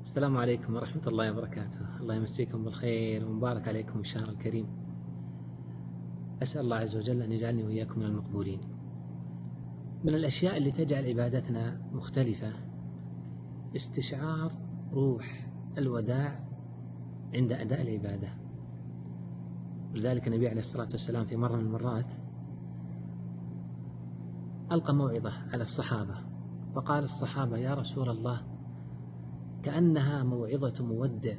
السلام عليكم ورحمة الله وبركاته. الله يمسيكم بالخير ومبارك عليكم الشهر الكريم. أسأل الله عز وجل أن يجعلني وإياكم من المقبولين. من الأشياء اللي تجعل عبادتنا مختلفة استشعار روح الوداع عند أداء العبادة. ولذلك النبي عليه الصلاة والسلام في مرة من المرات ألقى موعظة على الصحابة، فقال الصحابة: يا رسول الله، كأنها موعظة مودع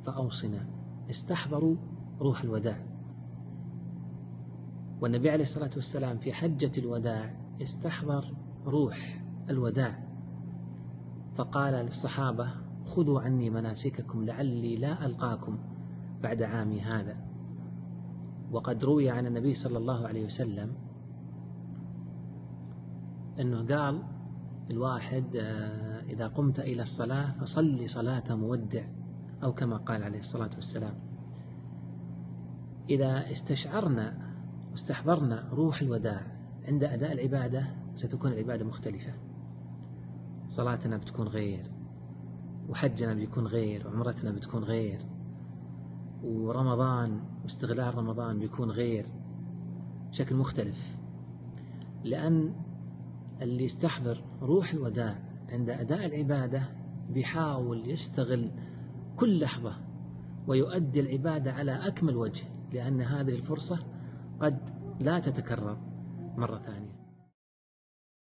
فأوصنا. استحضروا روح الوداع. والنبي عليه الصلاة والسلام في حجة الوداع استحضر روح الوداع، فقال للصحابة: خذوا عني مناسككم لعلي لا ألقاكم بعد عامي هذا. وقد روي عن النبي صلى الله عليه وسلم أنه قال الواحد: إذا قمت إلى الصلاة فصلي صلاة مودع، أو كما قال عليه الصلاة والسلام. إذا استشعرنا واستحضرنا روح الوداع عند أداء العبادة ستكون العبادة مختلفة. صلاتنا بتكون غير، وحجنا بيكون غير، وعمرتنا بتكون غير، ورمضان واستغلال رمضان بيكون غير، بشكل مختلف. لأن اللي يستحضر روح الوداع عند أداء العبادة بيحاول يستغل كل لحظة ويؤدي العبادة على أكمل وجه، لأن هذه الفرصة قد لا تتكرر مرة ثانية.